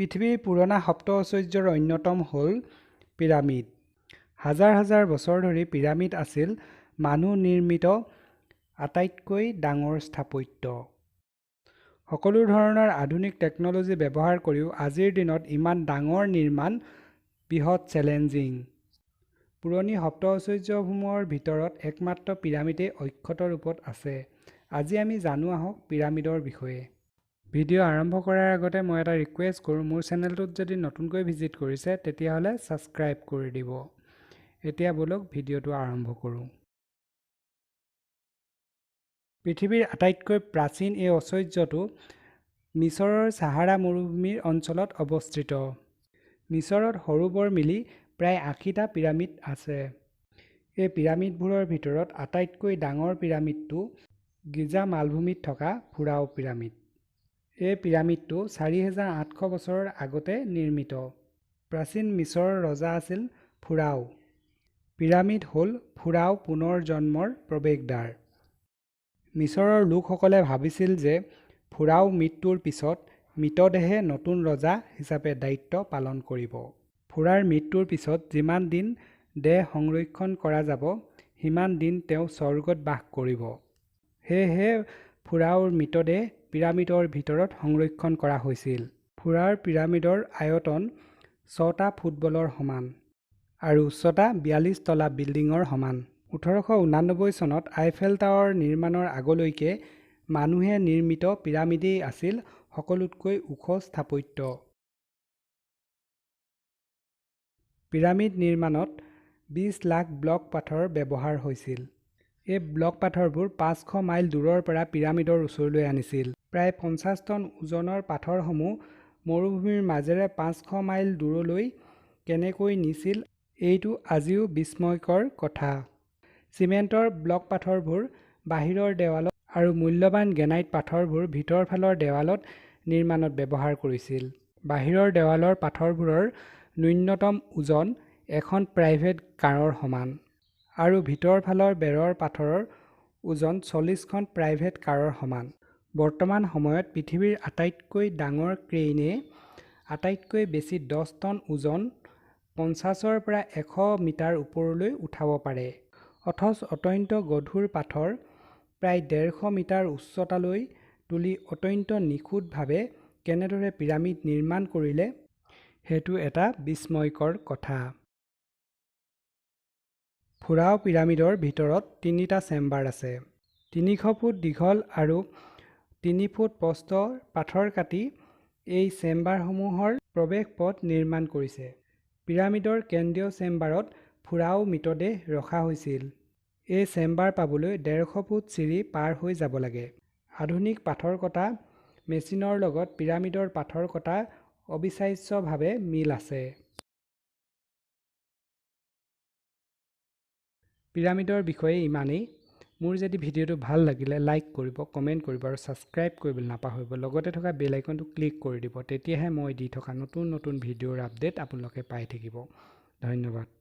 পৃথিৱীৰ পুৰণা সপ্ত ঐশ্বৰ্যৰ অন্যতম হ'ল পিৰামিড। হাজাৰ হাজাৰ বছৰ ধৰি পিৰামিড আছিল মানুহ নিৰ্মিত আটাইতকৈ ডাঙৰ স্থাপত্য। সকলো ধৰণৰ আধুনিক টেকন'লজি ব্যৱহাৰ কৰিও আজিৰ দিনত ইমান ডাঙৰ নিৰ্মাণ বৃহৎ চেলেঞ্জিং। পুৰণি সপ্ত ঐশ্বৰ্যসমূহৰ ভিতৰত একমাত্ৰ পিৰামিডেই অক্ষত ৰূপত আছে। আজি আমি জানো আহক পিৰামিডৰ বিষয়ে। ভিডিঅ' আৰম্ভ কৰাৰ আগতে মই এটা ৰিকুৱেষ্ট কৰোঁ, মোৰ চেনেলটোত যদি নতুনকৈ ভিজিট কৰিছে তেতিয়াহ'লে ছাবস্ক্ৰাইব কৰি দিব। এতিয়া বলক ভিডিঅ'টো আৰম্ভ কৰোঁ। পৃথিৱীৰ আটাইতকৈ প্ৰাচীন এই ঐশ্বৰ্যটো মিছৰৰ ছাহাৰা মৰুভূমিৰ অঞ্চলত অৱস্থিত। মিছৰত সৰু বৰ মিলি প্ৰায় ৮০টা পিৰামিড আছে। এই পিৰামিডবোৰৰ ভিতৰত আটাইতকৈ ডাঙৰ পিৰামিডটো গিজা মালভূমিত থকা ফুৰাও পিৰামিড। এই পিৰামিডটো ৪,৮০০ বছৰৰ আগতে নিৰ্মিত। প্ৰাচীন মিছৰৰ ৰজা আছিল ফুৰাও। পিৰামিড হ'ল ফুৰাও পুনৰ জন্মৰ প্ৰৱেশদ্বাৰ। মিছৰৰ লোকসকলে ভাবিছিল যে ফুৰাও মৃত্যুৰ পিছত মৃতদেহে নতুন ৰজা হিচাপে দায়িত্ব পালন কৰিব। ফুৰাৰ মৃত্যুৰ পিছত যিমান দিন দেহ সংৰক্ষণ কৰা যাব, সিমান দিন তেওঁ স্বৰ্গত বাস কৰিব। সেয়েহে ফুৰাওৰ মৃতদেহ পিৰামিডৰ ভিতৰত সংৰক্ষণ কৰা হৈছিল। ফুৰাৰ পিৰামিডৰ আয়তন ৬টা ফুটবলৰ সমান আৰু উচ্চতা ৪২ তলা বিল্ডিঙৰ সমান। ১৮৮৯ চনত আইফেল টাৱাৰ নিৰ্মাণৰ আগলৈকে মানুহে নিৰ্মিত পিৰামিডেই আছিল সকলোতকৈ ওখ স্থাপত্য। পিৰামিড নিৰ্মাণত ২০ লাখ ব্লক পাথৰ ব্যৱহাৰ হৈছিল। এই ব্লক পাথৰবোৰ ৫০০ মাইল দূৰৰ পৰা পিৰামিডৰ ওচৰলৈ আনিছিল। প্ৰায় ৫০ টন ওজনৰ পাথৰসমূহ মৰুভূমিৰ মাজেৰে ৫০০ মাইল দূৰলৈ কেনেকৈ নিছিল এইটো আজিও বিস্ময়কৰ কথা। চিমেণ্টৰ ব্লক পাথৰবোৰ বাহিৰৰ দেৱালত আৰু মূল্যৱান গ্ৰেনাইট পাথৰবোৰ ভিতৰৰ ফালৰ দেৱালত নিৰ্মাণত ব্যৱহাৰ কৰিছিল। বাহিৰৰ দেৱালৰ পাথৰবোৰৰ ন্যূনতম ওজন এখন প্ৰাইভেট কাৰৰ সমান আৰু ভিতৰৰ ফালৰ বেৰৰ পাথৰৰ ওজন ৪০খন প্ৰাইভেট কাৰৰ সমান। বৰ্তমান সময়ত পৃথিৱীৰ আটাইতকৈ ডাঙৰ ক্ৰেইনে আটাইতকৈ বেছি ১০ টন ওজন ৫০ৰ পৰা ১০০ মিটাৰ ওপৰলৈ উঠাব পাৰে। অথচ অত্যন্ত গধুৰ পাথৰ প্ৰায় ১৫০ মিটাৰ উচ্চতালৈ তুলি অত্যন্ত নিখুঁতভাৱে কেনেদৰে পিৰামিড নিৰ্মাণ কৰিলে সেইটো এটা বিস্ময়কৰ কথা। ফুৰাও পিৰামিডৰ ভিতৰত ৩টা চেম্বাৰ আছে। ৩০০ ফুট দীঘল আৰু ৩ ফুট প্ৰস্থৰ পাথৰ কাটি এই চেম্বাৰসমূহৰ প্ৰৱেশ পথ নিৰ্মাণ কৰিছে। পিৰামিডৰ কেন্দ্ৰীয় চেম্বাৰত ফুৰাও মৃতদেহ ৰখা হৈছিল। এই চেম্বাৰ পাবলৈ ১৫০ ফুট চিৰি পাৰ হৈ যাব লাগে। আধুনিক পাথৰ কটা মেচিনৰ লগত পিৰামিডৰ পাথৰ কটা অবিশ্বাস্যভাৱে মিল আছে। পিৰামিডৰ বিষয়ে ইমানেই। মোৰ যদি ভিডিঅ'টো ভাল লাগিলে লাইক কৰিব, কমেণ্ট কৰিব আৰু ছাবস্ক্ৰাইব কৰিবলৈ নাপাহৰিব। লগতে থকা বেল আইকনটো ক্লিক কৰি দিব, তেতিয়াহে মই দি থকা নতুন নতুন ভিডিঅ'ৰ আপডেট আপোনালোকে পাই থাকিব। ধন্যবাদ।